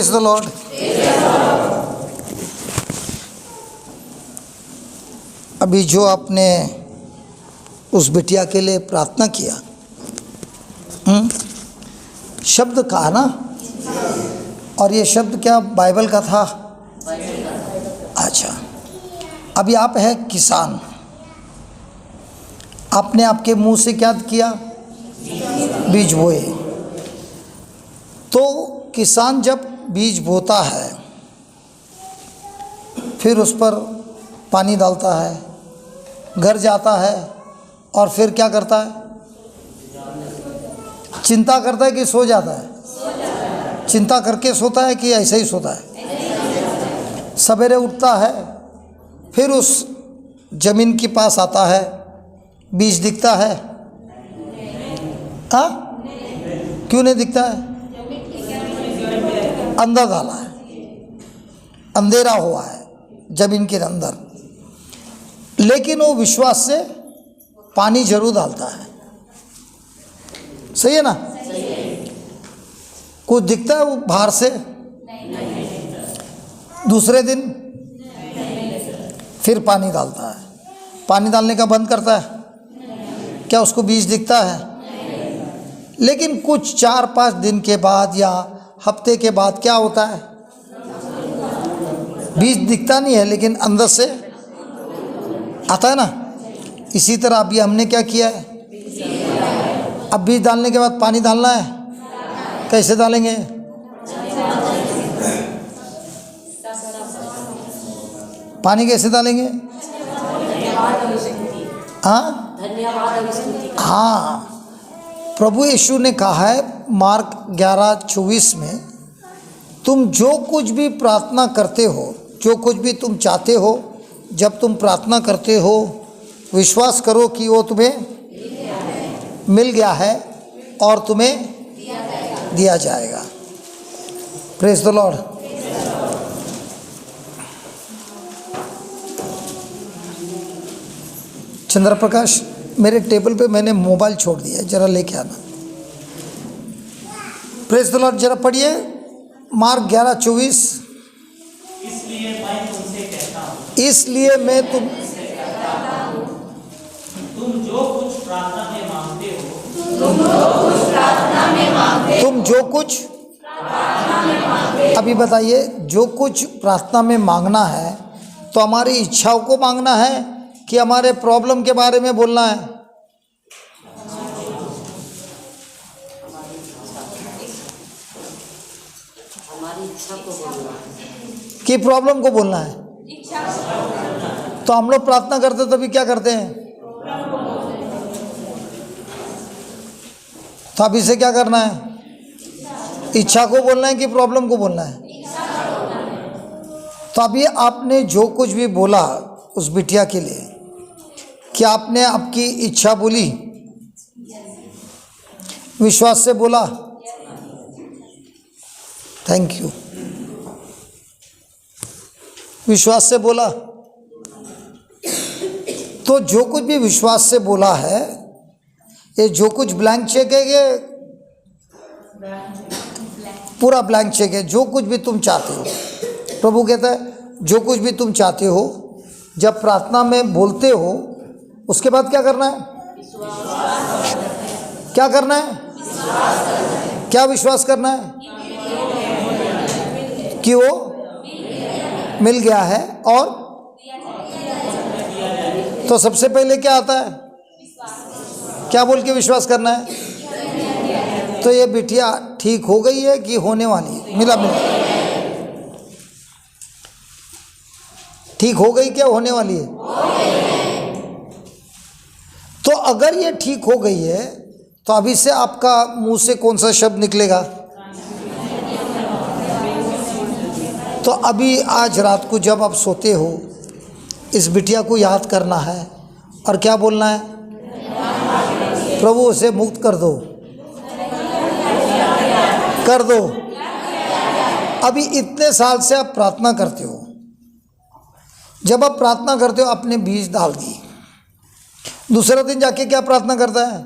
Praise the Lord. अभी जो आपने उस बिटिया के लिए प्रार्थना किया, शब्द कहा ना, और ये शब्द क्या बाइबल का था? अच्छा, अभी आप हैं किसान, आपने आपके मुंह से क्या किया? बीज बोए। तो किसान जब बीज बोता है, फिर उस पर पानी डालता है, घर जाता है, और फिर क्या करता है? चिंता करता है कि सो जाता है? चिंता करके सोता है कि ऐसे ही सोता है? सवेरे उठता है, फिर उस जमीन के पास आता है, बीज दिखता है? हाँ, क्यों नहीं दिखता है? अंदर डाला है, अंधेरा हुआ है जमीन के अंदर, लेकिन वो विश्वास से पानी जरूर डालता है। सही है ना? कुछ दिखता है वो बाहर से? दूसरे दिन फिर पानी डालता है, पानी डालने का बंद करता है, क्या उसको बीज दिखता है? लेकिन कुछ 4-5 दिन के बाद या हफ्ते के बाद क्या होता है? बीज दिखता नहीं है, लेकिन अंदर से आता है ना। इसी तरह अभी हमने क्या किया है? अब बीज डालने के बाद पानी डालना है। कैसे डालेंगे? पानी कैसे डालेंगे? हाँ, प्रभु यीशु ने कहा है मार्क 11:24 में, तुम जो कुछ भी प्रार्थना करते हो, जो कुछ भी तुम चाहते हो, जब तुम प्रार्थना करते हो, विश्वास करो कि वो तुम्हें मिल गया है और तुम्हें दिया जाएगा। Praise the Lord. Chandra Prakash, मेरे टेबल पे मैंने मोबाइल छोड़ दिया, जरा लेके आना। Praise the Lord. जरा पढ़िए मार्क 11:24। इसलिए मैं तुमसे कहता हूँ, इसलिए मैं तुम जो कुछ प्रार्थना में मांगते हो, तुम जो कुछ अभी बताइए, जो कुछ प्रार्थना में मांगना है तो हमारी इच्छाओं को मांगना है कि हमारे प्रॉब्लम के बारे में बोलना है? कि प्रॉब्लम को बोलना है? तो हम लोग प्रार्थना करते तभी क्या करते हैं? तो अभी से क्या करना है? इच्छा को बोलना है कि प्रॉब्लम को बोलना है? तो अभी आपने जो कुछ भी बोला उस बिटिया के लिए, क्या आपने आपकी इच्छा बोली? विश्वास से बोला? Thank you. विश्वास से बोला? तो जो कुछ भी विश्वास से बोला है, ये जो कुछ ब्लैंक चेक है, ये पूरा ब्लैंक चेक है। जो कुछ भी तुम चाहते हो, प्रभु कहता है जो कुछ भी तुम चाहते हो, जब प्रार्थना में बोलते हो, उसके बाद क्या करना है? क्या करना है? क्या विश्वास करना है? कि वो मिल गया है। और तो सबसे पहले क्या आता है? क्या बोल के विश्वास करना है? तो ये बिटिया ठीक हो गई है कि होने वाली है? मिला? ठीक हो गई क्या होने वाली है? तो अगर ये ठीक हो गई है, तो अभी से आपका मुंह से कौन सा शब्द निकलेगा? तो अभी आज रात को जब आप सोते हो, इस बिटिया को याद करना है और क्या बोलना है? प्रभु उसे मुक्त कर दो, कर दो। अभी इतने साल से आप प्रार्थना करते हो, जब आप प्रार्थना करते हो, आपने बीज डाल दी, दूसरा दिन जाके क्या प्रार्थना करता है?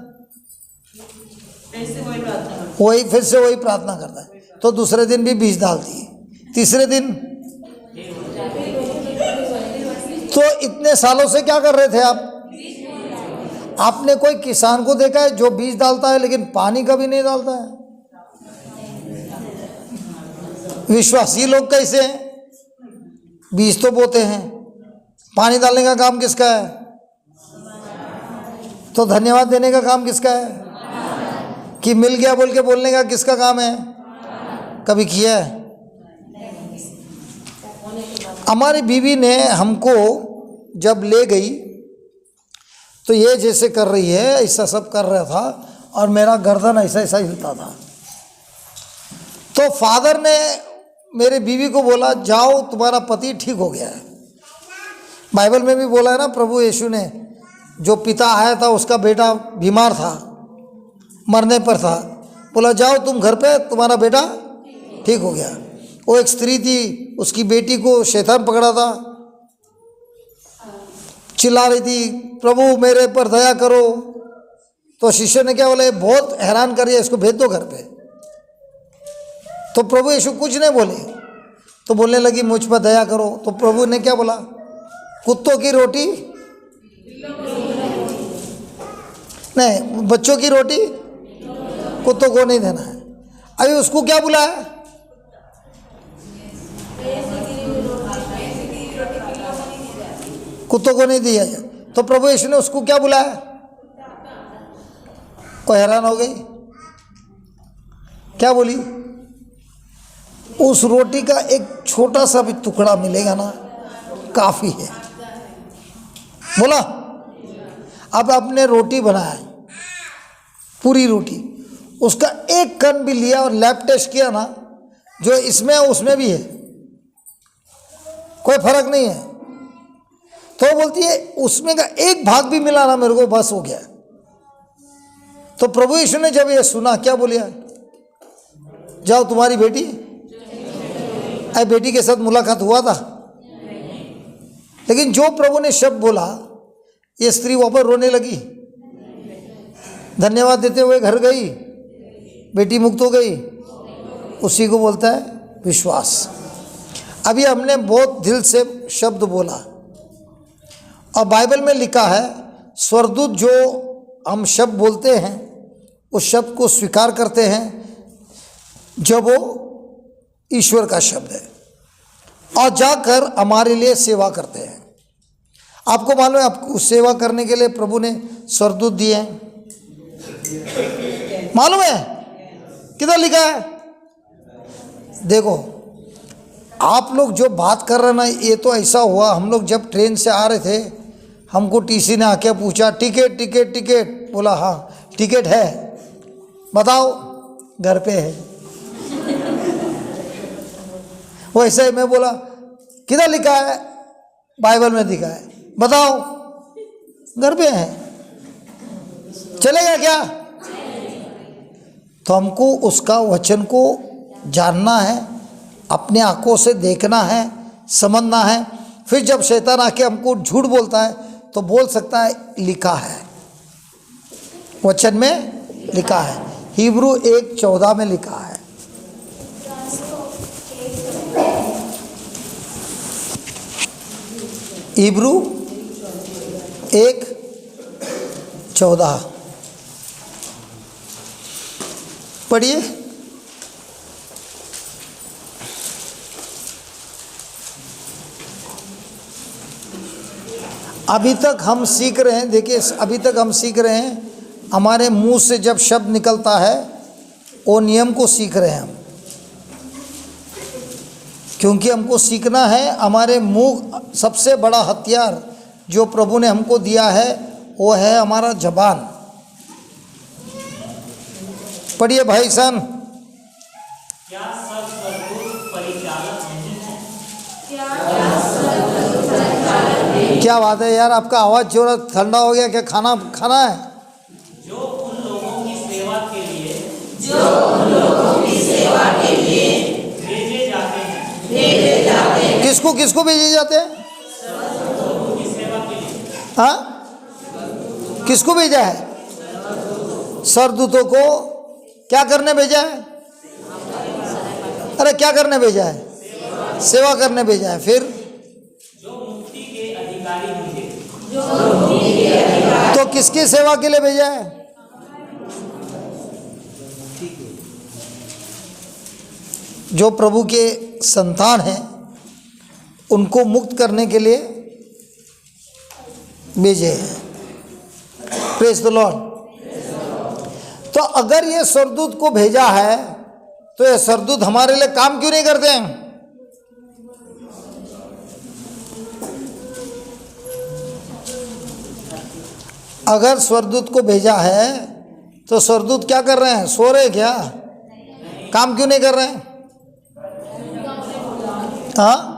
वही फिर से वही प्रार्थना करता है। तो दूसरे दिन भी बीज डाल दिए, तीसरे दिन। तो इतने सालों से क्या कर रहे थे आप? आपने कोई किसान को देखा है जो बीज डालता है लेकिन पानी कभी नहीं डालता है? विश्वासी लोग कैसे हैं? बीज तो बोते हैं, पानी डालने का काम किसका है? तो धन्यवाद देने का काम किसका है? कि मिल गया बोल के बोलने का किसका काम है? कभी किया है? हमारी बीवी ने हमको जब ले गई तो ये जैसे कर रही है ऐसा सब कर रहा था और मेरा गर्दन ऐसा ऐसा हिलता था। तो फादर ने मेरे बीवी को बोला, जाओ तुम्हारा पति ठीक हो गया है। बाइबल में भी बोला है ना, प्रभु यीशु ने, जो पिता आया था उसका बेटा बीमार था, मरने पर था, बोला जाओ तुम घर पे, तुम्हारा बेटा ठीक हो गया। वो एक स्त्री थी, उसकी बेटी को शैतान पकड़ा था, चिल्ला रही थी, प्रभु मेरे पर दया करो। तो शिष्य ने क्या बोला, ये बहुत हैरान कर रही है, इसको भेज दो घर पे। तो प्रभु यीशु कुछ नहीं बोले, तो बोलने लगी मुझ पर दया करो। तो प्रभु ने क्या बोला, कुत्तों की रोटी नहीं, बच्चों की रोटी कुत्तों को नहीं देना है। अभी उसको क्या बुलाया? कुत्तों को नहीं दिया जाए। तो प्रभु यीशु ने उसको क्या बुलाया? कोई हैरान हो गई, क्या बोली? उस रोटी का एक छोटा सा भी टुकड़ा मिलेगा ना, काफ़ी है। बोला अब आपने रोटी बनाया, पूरी रोटी, उसका एक कण भी लिया और लैब टेस्ट किया ना, जो इसमें है उसमें भी है, कोई फर्क नहीं है। तो बोलती है उसमें का एक भाग भी मिला ना मेरे को, बस हो गया। तो प्रभु यीशु ने जब ये सुना क्या बोलिया, जाओ तुम्हारी बेटी, अरे बेटी के साथ मुलाकात हुआ था, लेकिन जो प्रभु ने शब्द बोला, ये स्त्री वापस रोने लगी, धन्यवाद देते हुए घर गई, बेटी मुक्त हो गई। उसी को बोलता है विश्वास। अभी हमने बहुत दिल से शब्द बोला, और बाइबल में लिखा है स्वर्गदूत जो हम शब्द बोलते हैं उस शब्द को स्वीकार करते हैं जब वो ईश्वर का शब्द है, और जाकर हमारे लिए सेवा करते हैं। आपको मालूम है, आपको सेवा करने के लिए प्रभु ने स्वर्गदूत दिए हैं, मालूम है? किधर लिखा है? देखो, आप लोग जो बात कर रहे ना, ये तो ऐसा हुआ, हम लोग जब ट्रेन से आ रहे थे, हमको टीसी ने आके पूछा टिकट टिकट टिकट, बोला हाँ टिकट है, बताओ, घर पे है। वैसे ही मैं बोला किधर लिखा है? बाइबल में लिखा है, बताओ, घर पे है, चलेगा क्या? तो हमको उसका वचन को जानना है, अपने आंखों से देखना है, समझना है। फिर जब शैतान आके हमको झूठ बोलता है तो बोल सकता है लिखा है, वचन में लिखा है। हिब्रू 1:14 में लिखा है। हिब्रू 1:14 पढ़िए। अभी तक हम सीख रहे हैं, देखिए अभी तक हम सीख रहे हैं, हमारे मुंह से जब शब्द निकलता है वो नियम को सीख रहे हैं हम, क्योंकि हमको सीखना है। हमारे मुंह सबसे बड़ा हथियार जो प्रभु ने हमको दिया है वो है हमारा जबान। पढ़िए भाई सन। क्या सब स्वर्गदूत परिचालक नहीं हैं? क्या बात है यार, आपका आवाज़ जो ठंडा हो गया, क्या खाना खाना है? जो उन लोगों की सेवा के लिए भेजे जाते हैं। किसको किसको भेजे जाते हैं? लोगों की सेवा के लिए। हाँ, किसको भेजा है? सरदूतों को क्या करने भेजा है? अरे क्या करने भेजा है? सेवा करने भेजा है। फिर जो मुक्ति के अधिकारी होंगे, तो किसकी सेवा के लिए भेजा है? जो प्रभु के संतान हैं उनको मुक्त करने के लिए भेजे हैं। Praise the Lord. तो अगर ये स्वर्गदूत को भेजा है तो ये स्वर्गदूत हमारे लिए काम क्यों नहीं करते हैं? अगर स्वर्गदूत को भेजा है तो स्वर्गदूत क्या कर रहे हैं? सो रहे क्या? काम क्यों नहीं कर रहे हैं? हाँ,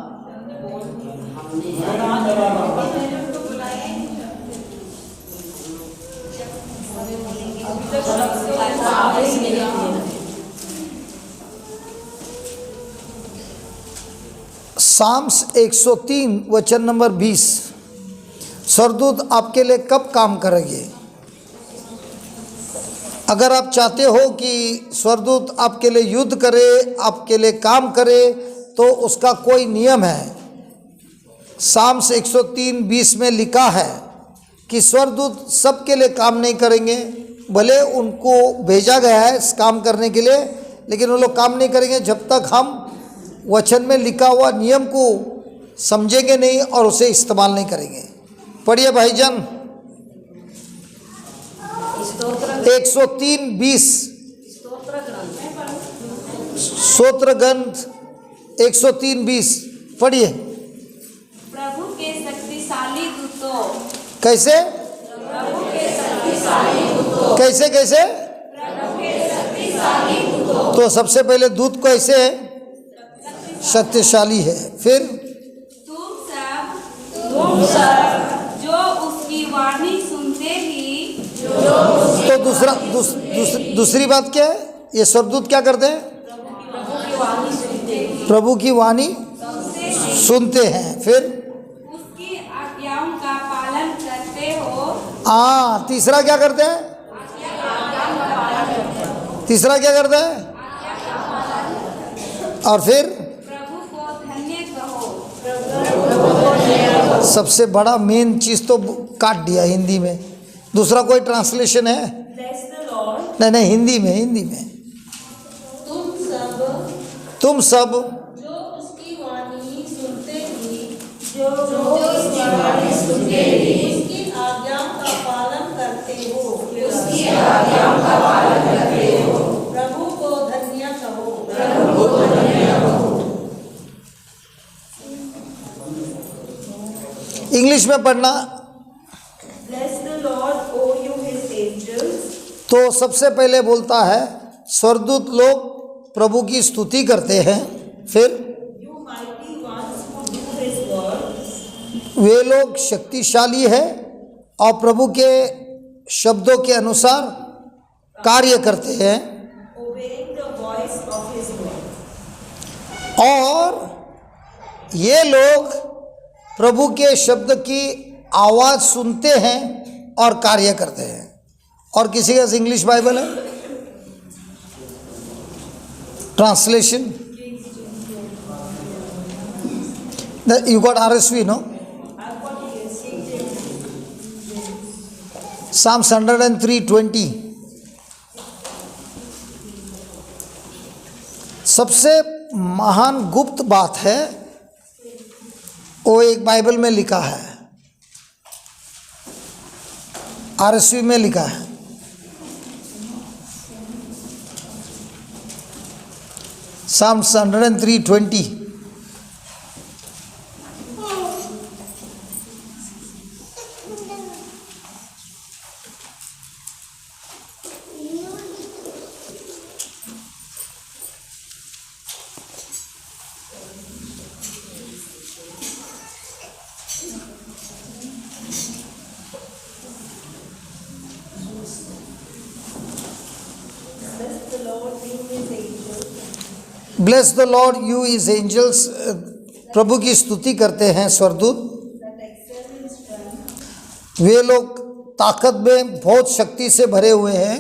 साम्स 103 वचन नंबर 20। स्वर्गदूत आपके लिए कब काम करेंगे? अगर आप चाहते हो कि स्वर्गदूत आपके लिए युद्ध करे, आपके लिए काम करे, तो उसका कोई नियम है। साम्स 103:20 में लिखा है कि स्वर्गदूत सबके लिए काम नहीं करेंगे। भले उनको भेजा गया है इस काम करने के लिए, लेकिन वो लोग काम नहीं करेंगे जब तक हम वचन में लिखा हुआ नियम को समझेंगे नहीं और उसे इस्तेमाल नहीं करेंगे। पढ़िए भाईजान, 103:20 स्तोत्र ग्रंथ 103:20 पढ़िए। प्रभु के शक्तिशाली दूतों, कैसे प्रभु के शक्तिशाली दूतों, कैसे कैसे? प्रभु के शक्तिशाली दूतों, तो सबसे पहले दूत को ऐसे है, शक्तिशाली है। फिर तुम सब जो उसकी वाणी सुनते ही, तो दूसरी बात क्या है? ये स्वर्गदूत क्या करते हैं? प्रभु की वाणी सुनते हैं। फिर उसकी आज्ञाओं का पालन करते हो। तीसरा क्या करते हैं? तीसरा क्या करते हैं? और फिर प्रभु को धन्य कहो। सबसे बड़ा मेन चीज़ तो काट दिया हिंदी में। दूसरा कोई ट्रांसलेशन है? नहीं, हिंदी में। तुम सब जो उसकी वाणी सुनते ही, उसकी आज्ञाओं का पालन करते हो। प्रभु को धन्य कहो। इंग्लिश में पढ़ना। Bless the Lord, O you his angels. तो सबसे पहले बोलता है स्वर्गदूत लोग प्रभु की स्तुति करते हैं। फिर You mighty ones who do his works. वे लोग शक्तिशाली है और प्रभु के शब्दों के अनुसार कार्य करते हैं। Obeying the voice of his word. और ये लोग प्रभु के शब्द की आवाज़ सुनते हैं और कार्य करते हैं। और किसी का इंग्लिश बाइबल है? Translation you got RSV, no? Psalms 103:20। सबसे महान गुप्त बात है वो एक बाइबल में लिखा है, RSV में लिखा है। Psalms 103:20। Bless the Lord you his angels. प्रभु की स्तुति करते हैं स्वर्गदूत। वे लोग ताकत में बहुत शक्ति से भरे हुए हैं।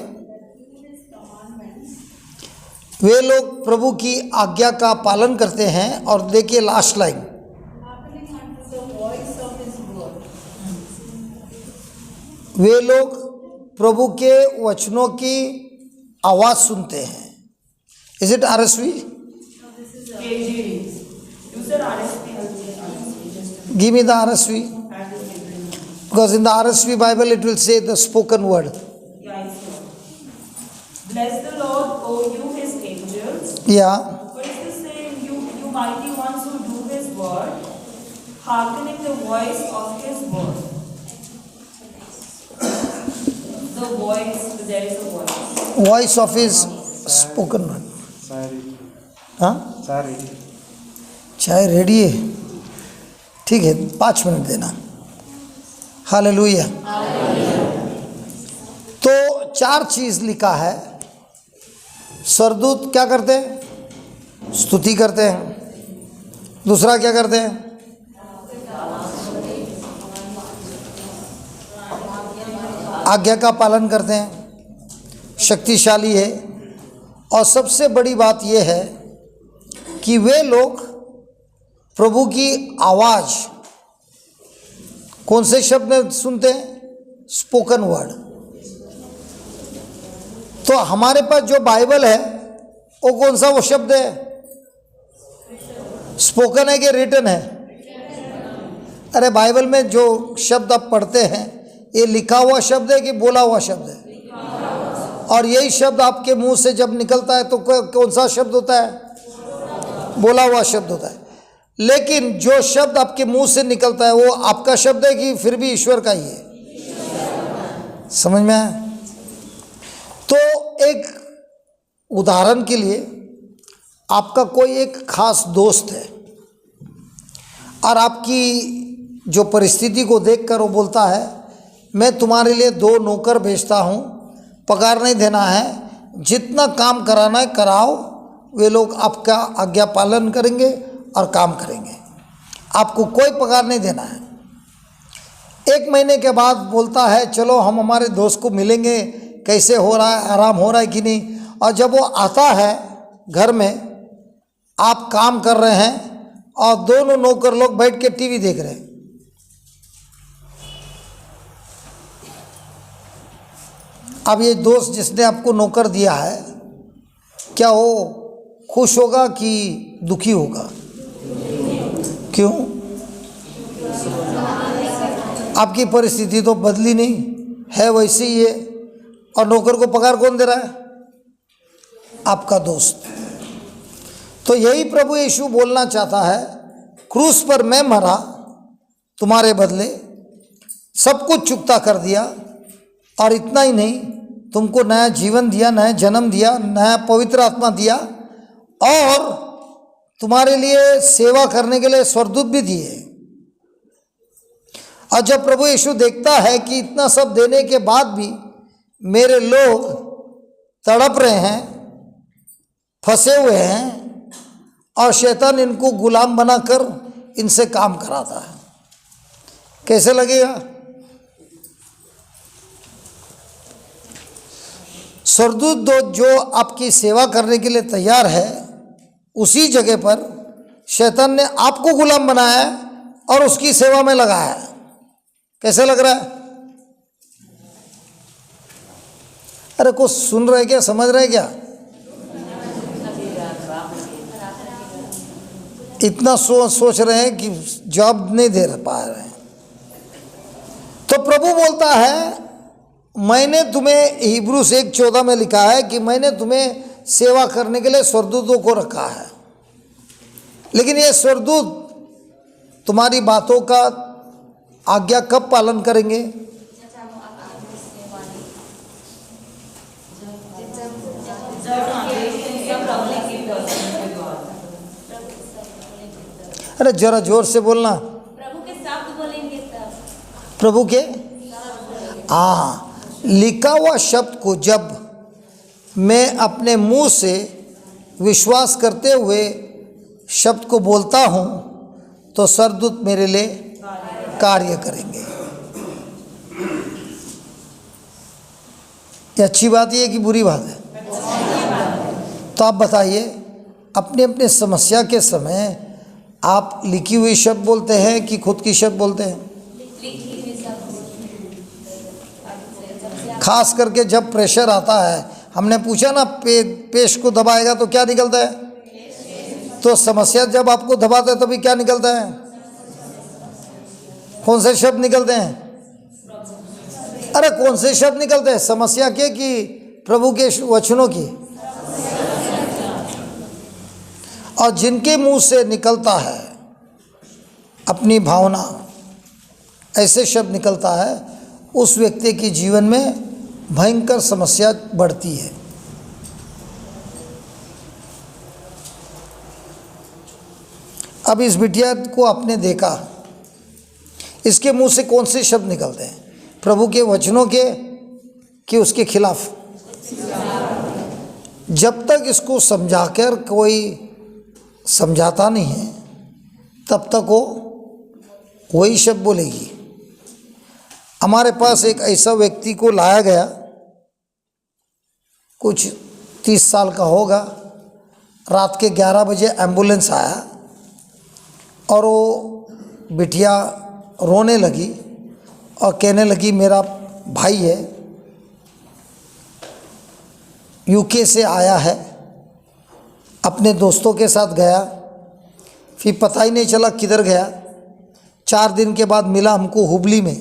वे लोग प्रभु की आज्ञा का पालन करते हैं। और देखिए लास्ट लाइन, वे लोग प्रभु के वचनों की आवाज़ सुनते हैं। Is it RSV? Give me the RSV. Because in the RSV Bible it will say the spoken word. Bless the Lord, O you his angels. Yeah. What is the saying? You mighty ones who do his word, hearkening the voice of his word. The voice, there is a voice. Voice of his spoken word. हाँ, चाय ready है, ठीक है, 5 minute देना। Hallelujah. तो 4 चीज़ लिखा है। सरदूत क्या करते हैं? स्तुति करते हैं। दूसरा क्या करते हैं? आज्ञा का पालन करते हैं। शक्तिशाली है। और सबसे बड़ी बात यह है कि वे लोग प्रभु की आवाज़ कौन से शब्द में सुनते हैं? Spoken word. तो हमारे पास जो बाइबल है वो कौन सा वो शब्द है? स्पोकन है कि रिटन है? अरे बाइबल में जो शब्द आप पढ़ते हैं ये लिखा हुआ शब्द है कि बोला हुआ शब्द है? और यही शब्द आपके मुंह से जब निकलता है तो कौन सा शब्द होता है? बोला हुआ शब्द होता है। लेकिन जो शब्द आपके मुंह से निकलता है वो आपका शब्द है कि फिर भी ईश्वर का ही है? समझ में आया? तो एक उदाहरण के लिए, आपका कोई एक खास दोस्त है और आपकी जो परिस्थिति को देखकर वो बोलता है मैं तुम्हारे लिए 2 नौकर भेजता हूँ, पगार नहीं देना है, जितना काम कराना है कराओ, वे लोग आपका आज्ञा पालन करेंगे और काम करेंगे, आपको कोई पगार नहीं देना है। 1 महीने के बाद बोलता है चलो हम हमारे दोस्त को मिलेंगे, कैसे हो रहा है, आराम हो रहा है कि नहीं। और जब वो आता है घर में, आप काम कर रहे हैं और दोनों नौकर लोग बैठ के टीवी देख रहे हैं। अब ये दोस्त जिसने आपको नौकर दिया है, क्या वो खुश होगा कि दुखी होगा? क्यों? आपकी परिस्थिति तो बदली नहीं है, वैसी ही है। और नौकर को पगार कौन दे रहा है? आपका दोस्त। तो यही प्रभु यीशु बोलना चाहता है, क्रूस पर मैं मरा तुम्हारे बदले, सब कुछ चुकता कर दिया, और इतना ही नहीं तुमको नया जीवन दिया, नया जन्म दिया, नया पवित्र आत्मा दिया, और तुम्हारे लिए सेवा करने के लिए स्वर्गदूत भी दिए। और जब प्रभु यीशु देखता है कि इतना सब देने के बाद भी मेरे लोग तड़प रहे हैं, फंसे हुए हैं, और शैतान इनको गुलाम बनाकर इनसे काम कराता है, कैसे लगेगा? स्वर्गदूत जो आपकी सेवा करने के लिए तैयार है, उसी जगह पर शैतान ने आपको गुलाम बनाया है और उसकी सेवा में लगाया है। कैसे लग रहा है? अरे कुछ सुन रहे क्या, समझ रहे क्या? इतना सोच रहे हैं कि जॉब नहीं दे पा रहे हैं। तो प्रभु बोलता है मैंने तुम्हें, हिब्रूस 1:14 में लिखा है कि मैंने तुम्हें सेवा करने के लिए स्वर्गदूतों को रखा है। लेकिन ये स्वर्गदूत तुम्हारी बातों का आज्ञा कब पालन करेंगे? अरे जरा जोर से बोलना। प्रभु के शब्द बोलेंगे तब। प्रभु के लिखा हुआ शब्द को जब मैं अपने मुंह से विश्वास करते हुए शब्द को बोलता हूँ तो स्वर्गदूत मेरे लिए कार्य करेंगे। ये अच्छी बात है कि बुरी बात है? तो आप बताइए, अपने अपने समस्या के समय आप लिखी हुई शब्द बोलते हैं कि खुद की शब्द बोलते हैं? खास करके जब प्रेशर आता है, हमने पूछा ना पेश को दबाएगा तो क्या निकलता है? तो समस्या जब आपको दबाता है तभी क्या निकलता है? कौन से शब्द निकलते हैं? अरे कौन से शब्द निकलते हैं? समस्या के कि प्रभु के वचनों की? और जिनके मुंह से निकलता है अपनी भावना, ऐसे शब्द निकलता है, उस व्यक्ति के जीवन में भयंकर समस्या बढ़ती है। अब इस बिटिया को आपने देखा, इसके मुंह से कौन से शब्द निकलते हैं? प्रभु के वचनों के कि उसके खिलाफ? जब तक इसको समझाकर कोई समझाता नहीं है तब तक वो वही शब्द बोलेगी। हमारे पास एक ऐसा व्यक्ति को लाया गया, कुछ 30 साल का होगा। रात के 11 बजे एम्बुलेंस आया और वो बिटिया रोने लगी और कहने लगी मेरा भाई है, यूके से आया है, अपने दोस्तों के साथ गया, फिर पता ही नहीं चला किधर गया। 4 दिन के बाद मिला हमको हुबली में।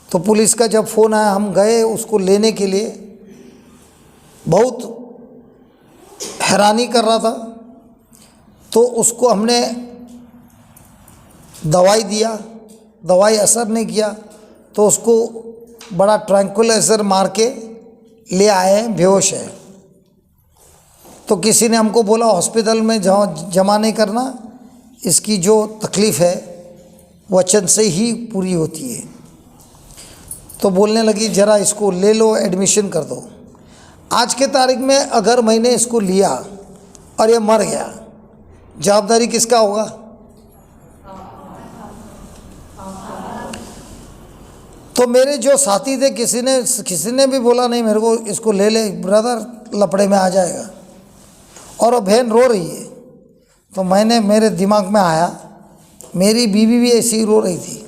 तो पुलिस का जब फ़ोन आया, हम गए उसको लेने के लिए। बहुत हैरानी कर रहा था, तो उसको हमने दवाई दिया, दवाई असर नहीं किया, तो उसको बड़ा ट्रैंक्विलाइजर मार के ले आए हैं, बेहोश है। तो किसी ने हमको बोला हॉस्पिटल में जमा नहीं करना, इसकी जो तकलीफ़ है वचन से ही पूरी होती है। तो बोलने लगी ज़रा इसको ले लो, एडमिशन कर दो। आज के तारीख में अगर मैंने इसको लिया और ये मर गया, जवाबदारी किसका होगा? तो मेरे जो साथी थे, किसी ने भी बोला नहीं मेरे को इसको ले ले ब्रदर, लपड़े में आ जाएगा। और वो बहन रो रही है। तो मेरे दिमाग में आया, मेरी बीवी भी ऐसी ही रो रही थी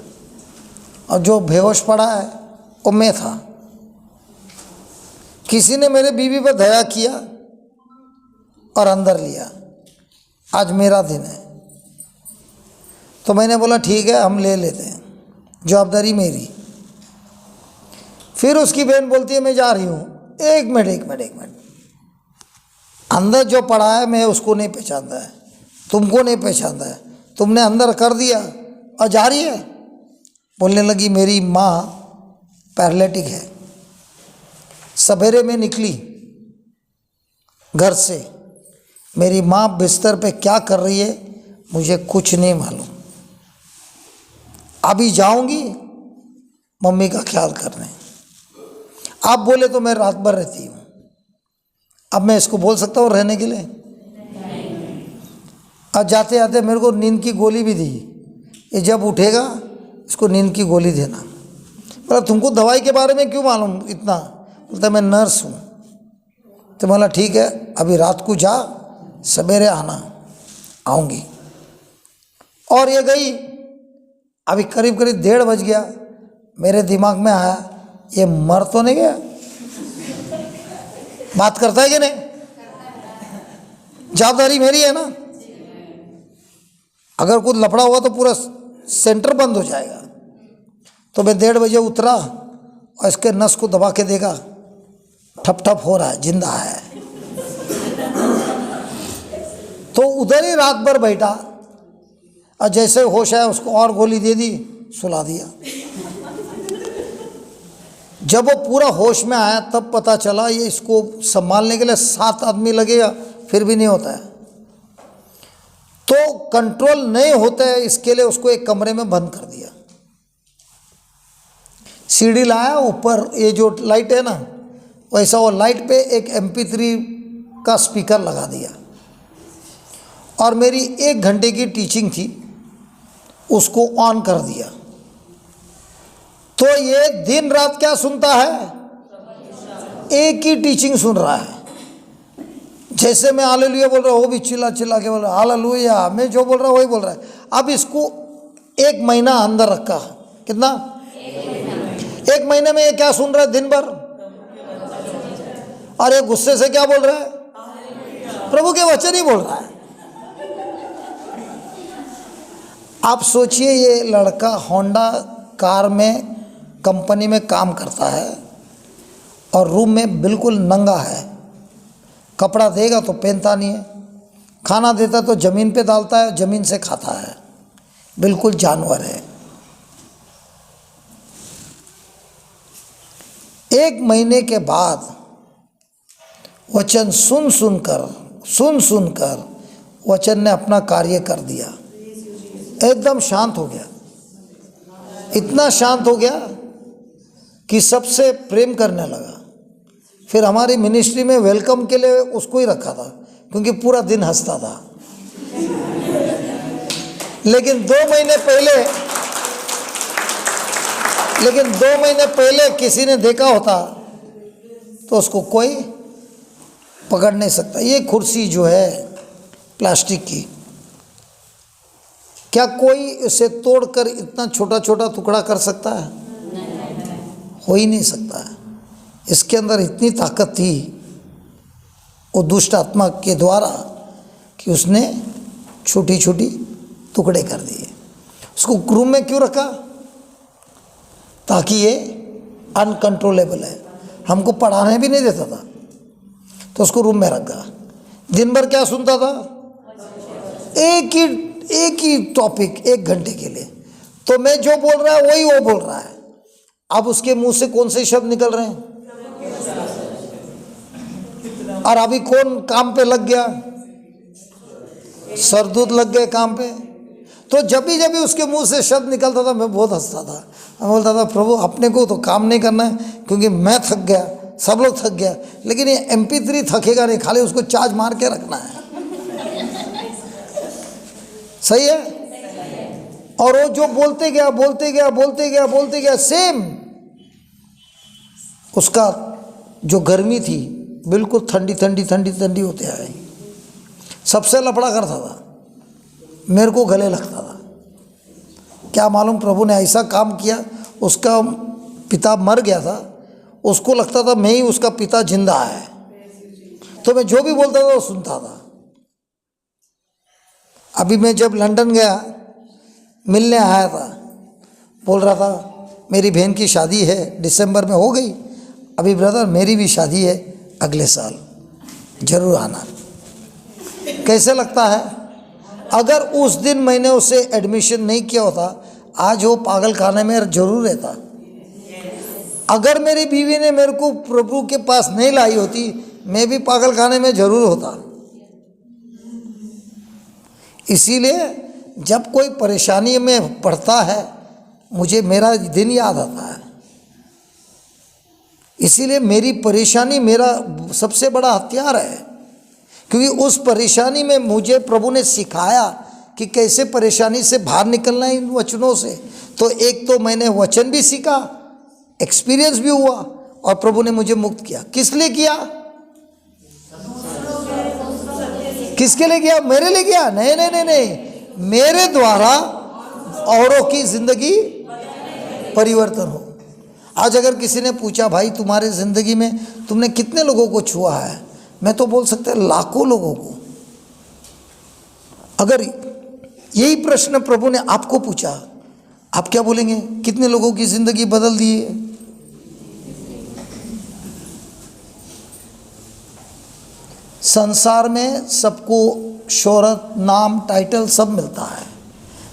और जो बेहोश पड़ा है वो मैं था। किसी ने मेरे बीवी पर दया किया और अंदर लिया। आज मेरा दिन है। तो मैंने बोला ठीक है, हम ले लेते हैं, जवाबदारी मेरी। फिर उसकी बहन बोलती है मैं जा रही हूँ। एक मिनट, अंदर जो पड़ा है मैं उसको नहीं पहचानता है, तुमको नहीं पहचानता है, तुमने अंदर कर दिया और जा रही है। बोलने लगी मेरी माँ पैरालिटिक है। सवेरे में निकली घर से, मेरी माँ बिस्तर पे क्या कर रही है मुझे कुछ नहीं मालूम। अभी जाऊंगी मम्मी का ख्याल करने। आप बोले तो मैं रात भर रहती हूँ। अब मैं इसको बोल सकता हूँ रहने के लिए? आज जाते जाते मेरे को नींद की गोली भी दी, ये जब उठेगा इसको नींद की गोली देना। बोला तुमको दवाई के बारे में क्यों मालूम इतना? बोलता मैं नर्स हूँ। तो बोला ठीक है, अभी रात को जा, सवेरे आना। आऊँगी। और ये गई। अभी करीब 1:30 बज गया। मेरे दिमाग में आया ये मर तो नहीं गया? बात करता है कि नहीं? जवाबदारी मेरी है ना। अगर कुछ लफड़ा हुआ तो पूरा सेंटर बंद हो जाएगा। तो मैं 1:30 बजे उतरा और इसके नस को दबा के देखा, ठप ठप हो रहा है, जिंदा है। तो उधर ही रात भर बैठा और जैसे होश आया उसको और गोली दे दी, सुला दिया। जब वो पूरा होश में आया तब पता चला ये इसको संभालने के लिए 7 आदमी लगेगा, फिर भी नहीं होता है। तो कंट्रोल नहीं होता है, इसके लिए उसको एक कमरे में बंद कर दिया। सीढ़ी लाया, ऊपर ये जो लाइट है ना, वैसा वो लाइट पे एक MP3 का स्पीकर लगा दिया। और मेरी 1 घंटे की टीचिंग थी, उसको ऑन कर दिया। तो ये दिन रात क्या सुनता है? एक ही टीचिंग सुन रहा है। जैसे मैं हालेलुया बोल रहा हूँ वो भी चिल्ला चिल्ला के बोल रहा है हालेलुया, मैं जो बोल रहा हूँ वही बोल रहा है। अब इसको 1 महीना अंदर रखा, कितना 1 महीने में ये क्या सुन रहा है दिन भर, और ये गुस्से से क्या बोल रहा है, प्रभु के वचन ही बोल रहा है। आप सोचिए ये लड़का होंडा कार में कंपनी में काम करता है और रूम में बिल्कुल नंगा है, कपड़ा देगा तो पहनता नहीं है, खाना देता तो ज़मीन पे डालता है, ज़मीन से खाता है, बिल्कुल जानवर है। 1 महीने के बाद वचन सुन सुनकर वचन ने अपना कार्य कर दिया, एकदम शांत हो गया, इतना शांत हो गया कि सबसे प्रेम करने लगा। फिर हमारी मिनिस्ट्री में वेलकम के लिए उसको ही रखा था, क्योंकि पूरा दिन हंसता था। लेकिन 2 महीने पहले किसी ने देखा होता तो उसको कोई पकड़ नहीं सकता। ये कुर्सी जो है प्लास्टिक की, क्या कोई इसे तोड़कर इतना छोटा छोटा टुकड़ा कर सकता है? हो ही नहीं सकता है। इसके अंदर इतनी ताकत थी वो दुष्ट आत्मा के द्वारा कि उसने छोटी छोटी टुकड़े कर दिए। उसको रूम में क्यों रखा? ताकि ये अनकंट्रोलेबल है, हमको पढ़ाने भी नहीं देता था, तो उसको रूम में रखा। दिन भर क्या सुनता था? एक ही टॉपिक 1 घंटे के लिए। तो मैं जो बोल रहा है वही वो बोल रहा है। अब उसके मुंह से कौन से शब्द निकल रहे हैं? और अभी कौन काम पे लग गया? सरदूत लग गए काम पे। तो जब भी उसके मुंह से शब्द निकलता था मैं बहुत हंसता था। मैं बोलता था प्रभु अपने को तो काम नहीं करना है, क्योंकि मैं थक गया, सब लोग थक गया, लेकिन ये MP3 थकेगा नहीं, खाली उसको चार्ज मार के रखना है। सही है? और वो जो बोलते गया सेम उसका जो गर्मी थी बिल्कुल ठंडी होते आए। सबसे लफड़ा करता था, मेरे को गले लगता था। क्या मालूम प्रभु ने ऐसा काम किया, उसका पिता मर गया था, उसको लगता था मैं ही उसका पिता जिंदा है, तो मैं जो भी बोलता था वो सुनता था। अभी मैं जब लंदन गया मिलने आया था, बोल रहा था मेरी बहन की शादी है, दिसंबर में हो गई, अभी ब्रदर मेरी भी शादी है अगले साल, जरूर आना। कैसे लगता है? अगर उस दिन मैंने उसे एडमिशन नहीं किया होता, आज वो पागल खाने में जरूर रहता। अगर मेरी बीवी ने मेरे को प्रभु के पास नहीं लाई होती, मैं भी पागल खाने में जरूर होता। इसीलिए जब कोई परेशानी में पड़ता है मुझे मेरा दिन याद आता है। इसीलिए मेरी परेशानी मेरा सबसे बड़ा हथियार है, क्योंकि उस परेशानी में मुझे प्रभु ने सिखाया कि कैसे परेशानी से बाहर निकलना है इन वचनों से। तो एक तो मैंने वचन भी सीखा, एक्सपीरियंस भी हुआ, और प्रभु ने मुझे मुक्त किया। किस लिए किया? किसके लिए किया? मेरे लिए किया? नहीं, मेरे द्वारा औरों की जिंदगी परिवर्तन हो। आज अगर किसी ने पूछा भाई तुम्हारे ज़िंदगी में तुमने कितने लोगों को छुआ है, मैं तो बोल सकता है लाखों लोगों को। अगर यही प्रश्न प्रभु ने आपको पूछा, आप क्या बोलेंगे? कितने लोगों की ज़िंदगी बदल दी है? संसार में सबको शोहरत, नाम, टाइटल सब मिलता है,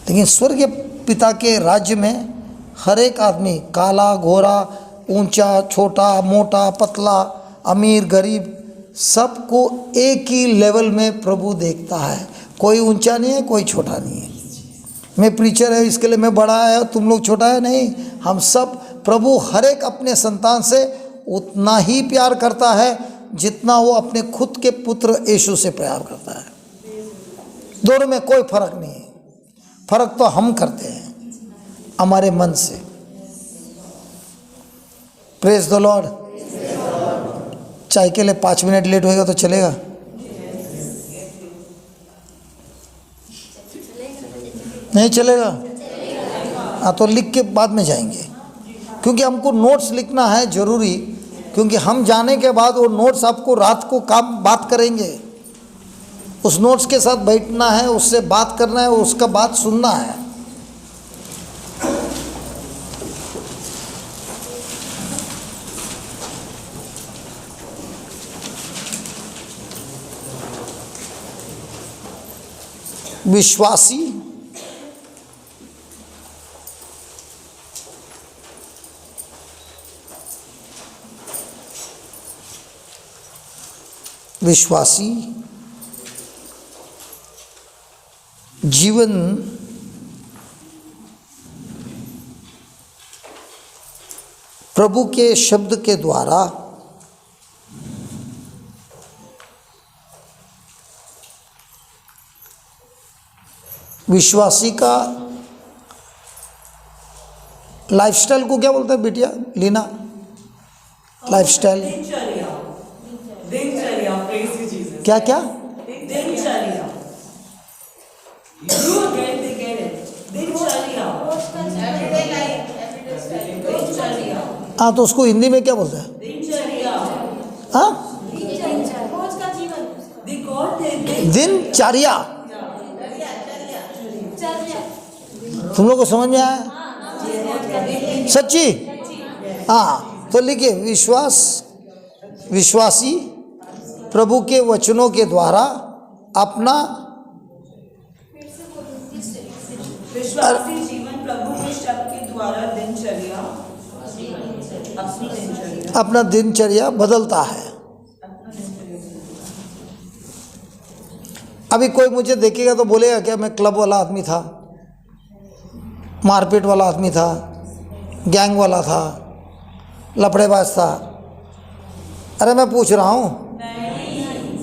लेकिन स्वर्गीय पिता के राज्य में हर एक आदमी, काला, गोरा, ऊंचा, छोटा, मोटा, पतला, अमीर, गरीब, सबको एक ही लेवल में प्रभु देखता है। कोई ऊंचा नहीं है, कोई छोटा नहीं है। मैं प्रीचर है इसके लिए मैं बड़ा है, तुम लोग छोटा है, नहीं। हम सब, प्रभु हर एक अपने संतान से उतना ही प्यार करता है जितना वो अपने खुद के पुत्र यीशु से प्यार करता है। दोनों में कोई फर्क नहीं है। फर्क तो हम करते हैं हमारे मन से। Praise the Lord. चाय के लिए 5 मिनट लेट होएगा तो चलेगा? नहीं चलेगा? हाँ, तो लिख के बाद में जाएंगे, क्योंकि हमको नोट्स लिखना है ज़रूरी, क्योंकि हम जाने के बाद वो नोट्स आपको रात को काम बात करेंगे, उस नोट्स के साथ बैठना है, उससे बात करना है, उसका बात सुनना है। विश्वासी विश्वासी जीवन प्रभु के शब्द के द्वारा विश्वासी का लाइफस्टाइल को क्या बोलते हैं बिटिया लीना? लाइफस्टाइल दिनचर्या, दिनचर्या, praise you Jesus. क्या क्या? दिनचर्या. You get it. दिनचर्या. दिनचर्या. हाँ, तो उसको हिंदी में क्या बोलते हैं? दिनचर्या. हाँ, रोज का जीवन, The God दिनचर्या। तुम लोग को समझ में आया? सच्ची? हाँ, तो लिखिए विश्वासी प्रभु के वचनों के द्वारा अपना विश्वासी जीवन प्रभु के शब्द के द्वारा दिनचर्या, अपना दिनचर्या बदलता है। अभी कोई मुझे देखेगा तो बोलेगा क्या मैं क्लब वाला आदमी था, मारपीट वाला आदमी था, गैंग वाला था, लफड़ेबाज था? अरे मैं पूछ रहा हूँ,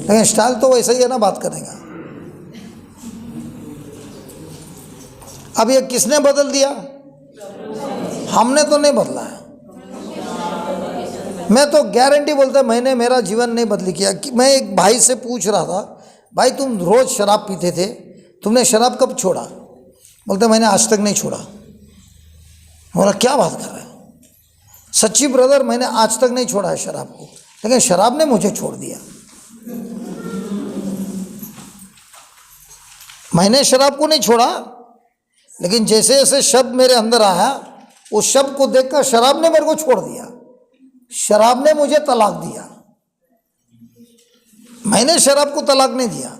लेकिन स्टाइल तो वैसा ही है ना बात करने का। अब ये किसने बदल दिया? हमने तो नहीं बदला है। मैं तो गारंटी बोलता मैंने मेरा जीवन नहीं बदली किया। मैं एक भाई से पूछ रहा था, भाई तुम रोज़ शराब पीते थे, तुमने शराब कब छोड़ा? बोलते मैंने आज तक नहीं छोड़ा। बोला क्या बात कर रहे हो? सच्ची ब्रदर, मैंने आज तक नहीं छोड़ा है शराब को, लेकिन शराब ने मुझे छोड़ दिया। मैंने शराब को नहीं छोड़ा, लेकिन जैसे जैसे शब्द मेरे अंदर आया, उस शब्द को देखकर शराब ने मेरे को छोड़ दिया, शराब ने मुझे तलाक दिया। मैंने शराब को तलाक नहीं दिया।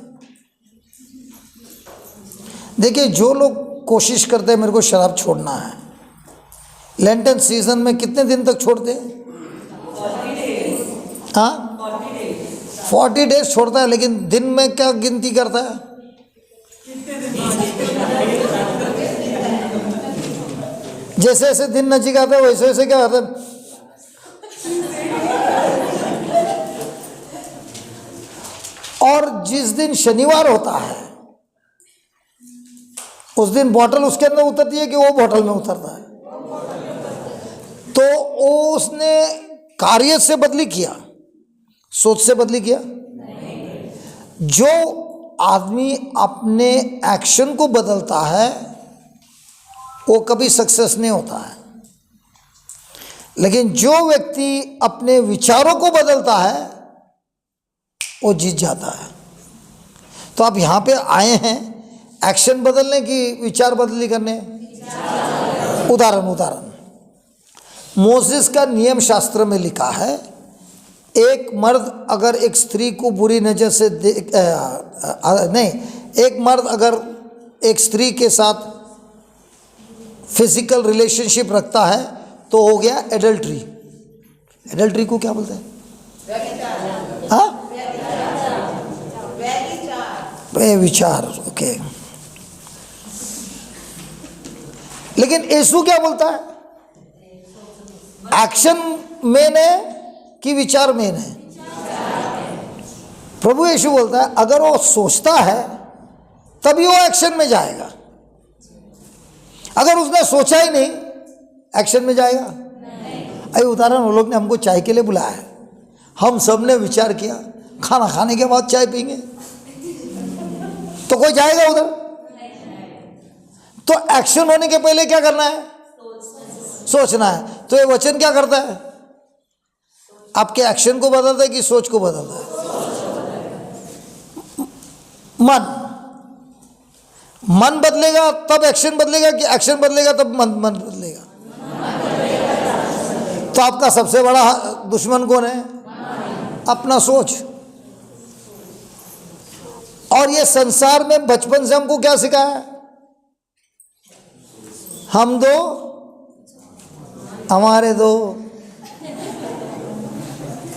देखिए, जो लोग कोशिश करते हैं मेरे को शराब छोड़ना है, लेंटन सीजन में कितने दिन तक छोड़ते हैं? 40 डेज छोड़ता है, लेकिन दिन में क्या गिनती करता है? जैसे जैसे दिन नजीक आता है वैसे वैसे क्या करता है? और जिस दिन शनिवार होता है उस दिन बॉटल उसके अंदर उतरती है कि वो बॉटल में उतरता है? तो उसने कार्य से बदली किया, सोच से बदली किया। जो आदमी अपने एक्शन को बदलता है वो कभी सक्सेस नहीं होता है, लेकिन जो व्यक्ति अपने विचारों को बदलता है वो जीत जाता है। तो आप यहाँ पे आए हैं एक्शन बदलने की, विचार बदली करने? उदाहरण मोसेस का नियम शास्त्र में लिखा है, एक मर्द अगर एक स्त्री को बुरी नज़र से एक मर्द अगर एक स्त्री के साथ फिजिकल रिलेशनशिप रखता है तो हो गया एडल्ट्री। एडल्ट्री को क्या बोलते हैं? हाँ, विचार। ओके, लेकिन यीशु क्या बोलता है? एक्शन मेन है कि विचार मेन है? प्रभु यीशु बोलता है अगर वो सोचता है तभी वो एक्शन में जाएगा, अगर उसने सोचा ही नहीं एक्शन में जाएगा? अरे उदाहरण, वो लोग ने हमको चाय के लिए बुलाया है, हम सब ने विचार किया खाना खाने के बाद चाय पीएंगे, तो कोई जाएगा उधर? तो एक्शन होने के पहले क्या करना है? सोचना है। तो ये वचन क्या करता है? आपके एक्शन को बदलता है कि सोच को बदलता है? मन बदलेगा तब एक्शन बदलेगा कि एक्शन बदलेगा तब मन बदलेगा? तो आपका सबसे बड़ा दुश्मन कौन है? अपना सोच। और ये संसार में बचपन से हमको क्या सिखाया है? हम दो हमारे दो।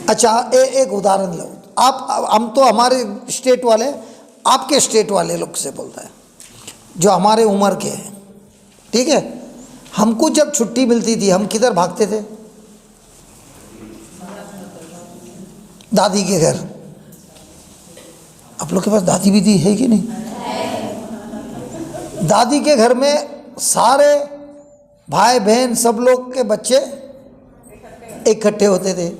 अच्छा, एक उदाहरण लो। आप, हम तो हमारे स्टेट वाले, आपके स्टेट वाले लोग से बोलता है जो हमारे उम्र के हैं, ठीक है? हमको जब छुट्टी मिलती थी हम किधर भागते थे? दादी के घर। आप लोग के पास दादी भी दी है कि नहीं? दादी के घर में सारे भाई बहन सब लोग के बच्चे इकट्ठे होते थे।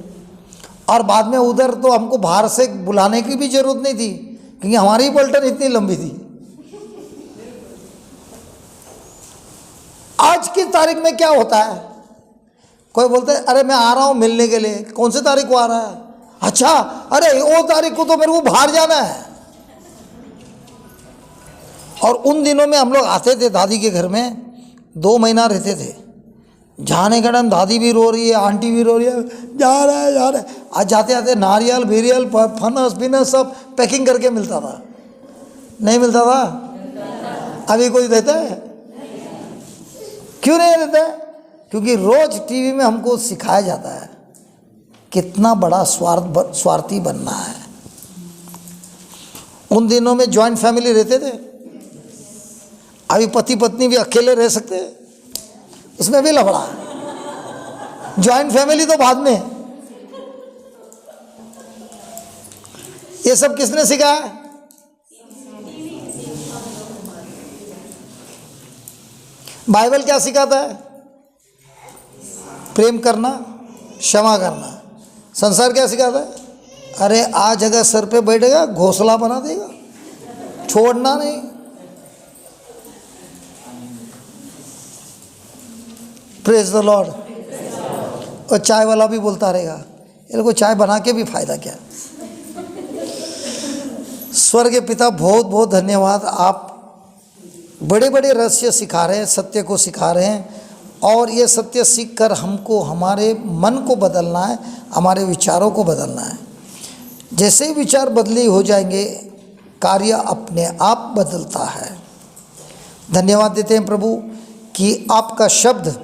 और बाद में उधर तो हमको बाहर से बुलाने की भी जरूरत नहीं थी क्योंकि हमारी पलटन इतनी लंबी थी। आज की तारीख में क्या होता है? कोई बोलता है अरे मैं आ रहा हूं मिलने के लिए। कौन से तारीख को आ रहा है? अच्छा, अरे वो तारीख को तो मेरे को बाहर जाना है। और उन दिनों में हम लोग आते थे दादी के घर में, 2 महीना रहते थे। जाने का टाइम दादी भी रो रही है, आंटी भी रो रही है, जा रहा है जा रहा है। आज जाते आते नारियल बेरियल फनस फिनस सब पैकिंग करके मिलता था। नहीं मिलता था? अभी कोई देता है? क्यों नहीं देता है? क्योंकि रोज टीवी में हमको सिखाया जाता है कितना बड़ा स्वार्थी बनना है। उन दिनों में जॉइंट फैमिली रहते थे। अभी पति पत्नी भी अकेले रह सकते हैं, उसमें भी लफड़ा है। जॉइंट फैमिली तो बाद में। ये सब किसने सिखाया? बाइबल क्या सिखाता है? प्रेम करना, क्षमा करना। संसार क्या सिखाता है? अरे आज अगर सर पे बैठेगा घोंसला बना देगा, छोड़ना नहीं। Praise the Lord. और चाय वाला भी बोलता रहेगा ये लोग को चाय बना के भी फायदा क्या? स्वर्ग पिता बहुत बहुत धन्यवाद। आप बड़े बड़े रहस्य सिखा रहे हैं, सत्य को सिखा रहे हैं। और ये सत्य सीख कर हमको हमारे मन को बदलना है, हमारे विचारों को बदलना है। जैसे ही विचार बदली हो जाएंगे कार्य अपने आप बदलता है। धन्यवाद देते हैं प्रभु कि आपका शब्द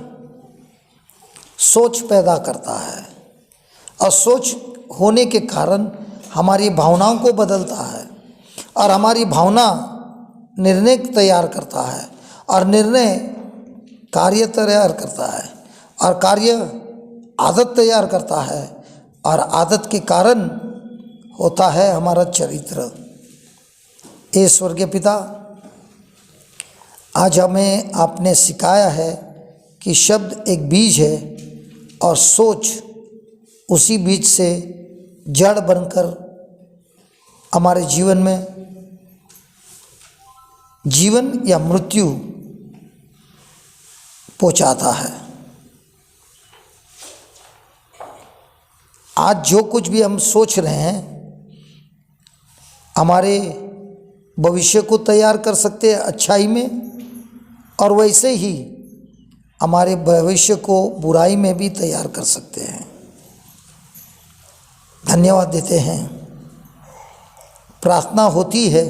सोच पैदा करता है और सोच होने के कारण हमारी भावनाओं को बदलता है और हमारी भावना निर्णय तैयार करता है और निर्णय कार्य तैयार करता है और कार्य आदत तैयार करता है और आदत के कारण होता है हमारा चरित्र। हे स्वर्गीय पिता, आज हमें आपने सिखाया है कि शब्द एक बीज है और सोच उसी बीज से जड़ बनकर हमारे जीवन में जीवन या मृत्यु पहुंचाता है। आज जो कुछ भी हम सोच रहे हैं हमारे भविष्य को तैयार कर सकते हैं अच्छाई में, और वैसे ही हमारे भविष्य को बुराई में भी तैयार कर सकते हैं। धन्यवाद देते हैं। प्रार्थना होती है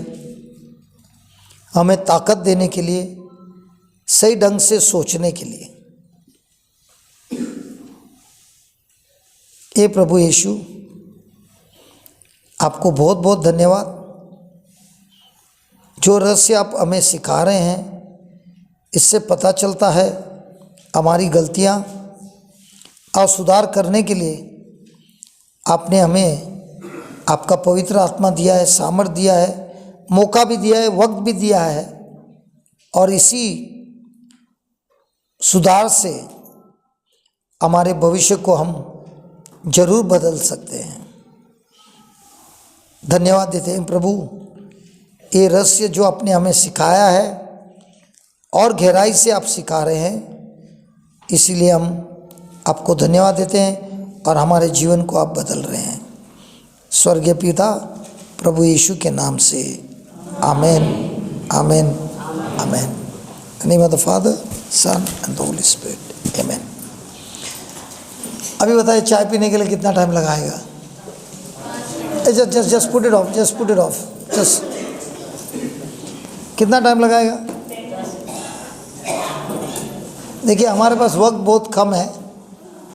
हमें ताकत देने के लिए, सही ढंग से सोचने के लिए। हे प्रभु यीशु, आपको बहुत बहुत धन्यवाद। जो रहस्य आप हमें सिखा रहे हैं इससे पता चलता है हमारी गलतियां और सुधार करने के लिए आपने हमें आपका पवित्र आत्मा दिया है, सामर्थ दिया है, मौका भी दिया है, वक्त भी दिया है। और इसी सुधार से हमारे भविष्य को हम जरूर बदल सकते हैं। धन्यवाद देते हैं प्रभु। ये रहस्य जो आपने हमें सिखाया है और गहराई से आप सिखा रहे हैं, इसीलिए हम आपको धन्यवाद देते हैं और हमारे जीवन को आप बदल रहे हैं। स्वर्गीय पिता, प्रभु यीशु के नाम से amen, amen, amen. In name of the Father, Son and the Holy Spirit, amen. अभी बताइए चाय पीने के लिए कितना टाइम लगाएगा? Just put it off, just put it off, just कितना टाइम लगाएगा? देखिए हमारे पास वक्त बहुत कम है,